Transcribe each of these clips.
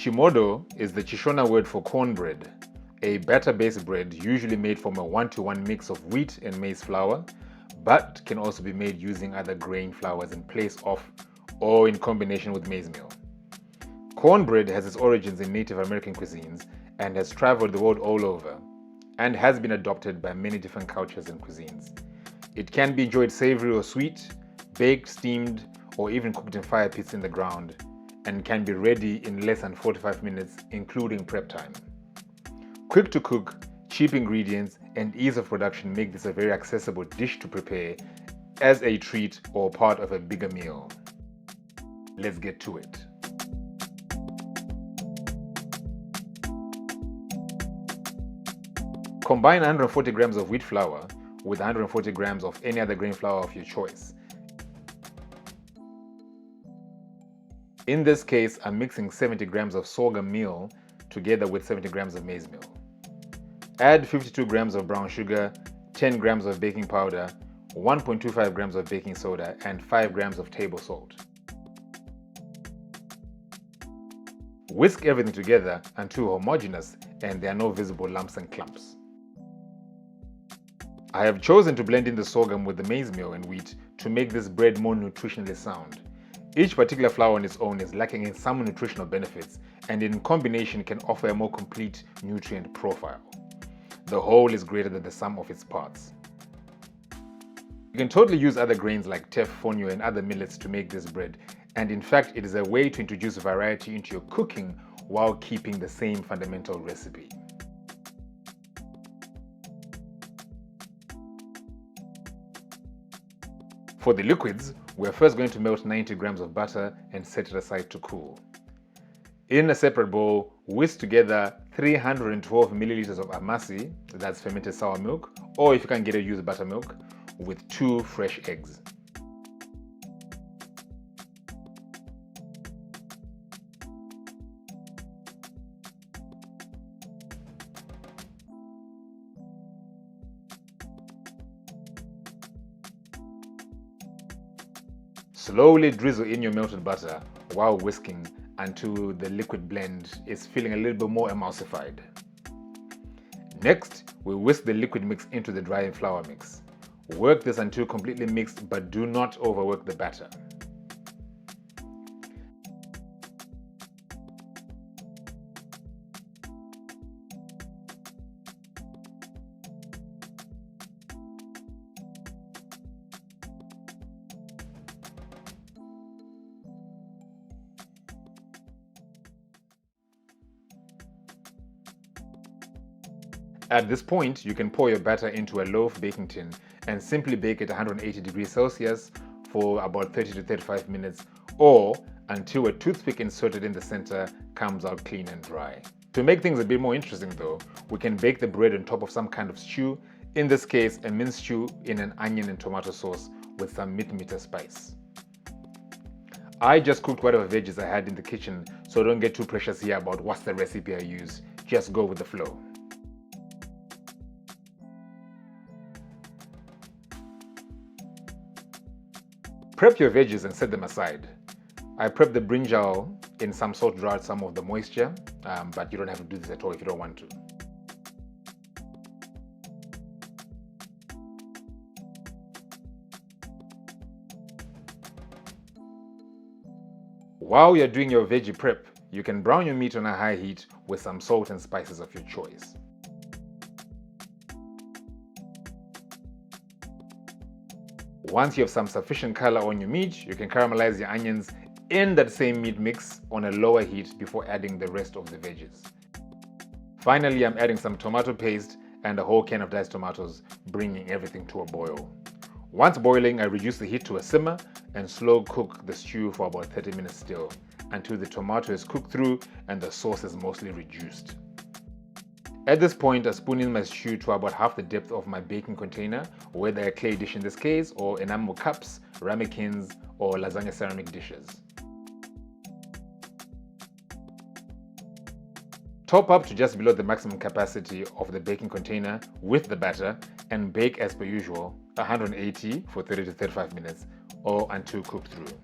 Chimodho is the Shona word for cornbread, a batter-based bread usually made from a 1-to-1 mix of wheat and maize flour, but can also be made using other grain flours in place of or in combination with maize meal. Cornbread has its origins in Native American cuisines and has traveled the world all over, and has been adopted by many different cultures and cuisines. It can be enjoyed savory or sweet, baked, steamed, or even cooked in fire pits in the ground, and can be ready in less than 45 minutes, including prep time. Quick to cook, cheap ingredients, and ease of production make this a very accessible dish to prepare as a treat or part of a bigger meal. Let's get to it. Combine 140 grams of wheat flour with 140 grams of any other grain flour of your choice. In this case, I'm mixing 70 grams of sorghum meal together with 70 grams of maize meal. Add 52 grams of brown sugar, 10 grams of baking powder, 1.25 grams of baking soda, and 5 grams of table salt. Whisk everything together until homogeneous and there are no visible lumps and clumps. I have chosen to blend in the sorghum with the maize meal and wheat to make this bread more nutritionally sound. Each particular flour on its own is lacking in some nutritional benefits, and in combination can offer a more complete nutrient profile. The whole is greater than the sum of its parts. You can totally use other grains like teff, fonio, and other millets to make this bread, and in fact it is a way to introduce variety into your cooking while keeping the same fundamental recipe. For the liquids, we are first going to melt 90 grams of butter and set it aside to cool. In a separate bowl, whisk together 312 milliliters of amasi, that's fermented sour milk, or if you can get it, use buttermilk, with 2 fresh eggs. Slowly drizzle in your melted butter while whisking until the liquid blend is feeling a little bit more emulsified. Next, we whisk the liquid mix into the dry flour mix. Work this until completely mixed, but do not overwork the batter. At this point, you can pour your batter into a loaf baking tin and simply bake it 180 degrees Celsius for about 30 to 35 minutes, or until a toothpick inserted in the center comes out clean and dry. To make things a bit more interesting though, we can bake the bread on top of some kind of stew, in this case a minced stew in an onion and tomato sauce with some meat spice. I just cooked whatever veggies I had in the kitchen, so don't get too precious here about what's the recipe I used, just go with the flow. Prep your veggies and set them aside. I prepped the brinjal in some salt, dried some of the moisture, but you don't have to do this at all if you don't want to. While you're doing your veggie prep, you can brown your meat on a high heat with some salt and spices of your choice. Once you have some sufficient color on your meat, you can caramelize your onions in that same meat mix on a lower heat before adding the rest of the veggies. Finally, I'm adding some tomato paste and a whole can of diced tomatoes, bringing everything to a boil. Once boiling, I reduce the heat to a simmer and slow cook the stew for about 30 minutes still, until the tomato is cooked through and the sauce is mostly reduced. At this point, I spoon in my stew to about half the depth of my baking container, whether a clay dish in this case, or enamel cups, ramekins, or lasagna ceramic dishes. Top up to just below the maximum capacity of the baking container with the batter and bake as per usual, 180 for 30 to 35 minutes, or until cooked through.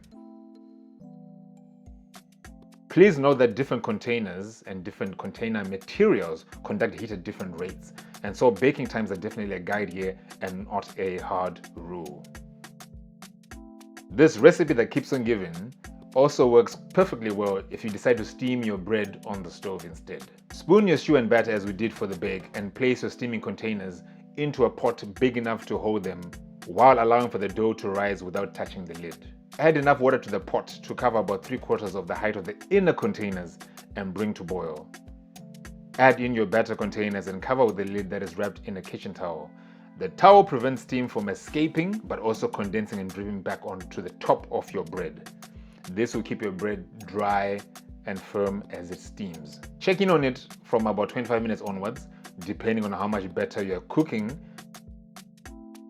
Please note that different containers and different container materials conduct heat at different rates, and so baking times are definitely a guide here and not a hard rule. This recipe that keeps on giving also works perfectly well if you decide to steam your bread on the stove instead. Spoon your stew and batter as we did for the bake and place your steaming containers into a pot big enough to hold them while allowing for the dough to rise without touching the lid. Add enough water to the pot to cover about 3/4 of the height of the inner containers and bring to boil. Add in your batter containers and cover with a lid that is wrapped in a kitchen towel. The towel prevents steam from escaping but also condensing and dripping back onto the top of your bread. This will keep your bread dry and firm as it steams. Check in on it from about 25 minutes onwards, depending on how much better you're cooking.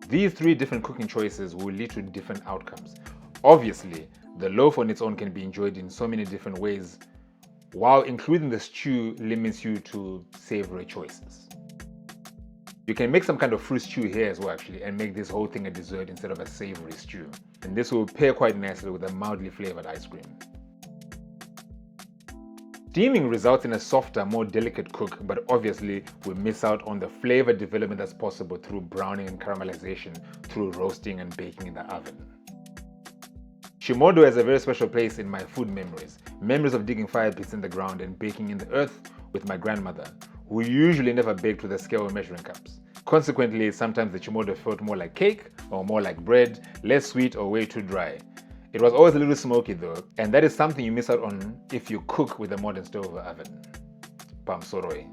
These 3 different cooking choices will lead to different outcomes. Obviously, the loaf on its own can be enjoyed in so many different ways, while including the stew limits you to savory choices. You can make some kind of fruit stew here as well actually, and make this whole thing a dessert instead of a savory stew. And this will pair quite nicely with a mildly flavored ice cream. Steaming results in a softer, more delicate cook, but obviously we miss out on the flavor development that's possible through browning and caramelization, through roasting and baking in the oven. Chimodho has a very special place in my food memories. Memories of digging fire pits in the ground and baking in the earth with my grandmother, who usually never baked with a scale or measuring cups. Consequently, sometimes the chimodho felt more like cake or more like bread, less sweet or way too dry. It was always a little smoky though, and that is something you miss out on if you cook with a modern stove or oven. Pam soroi.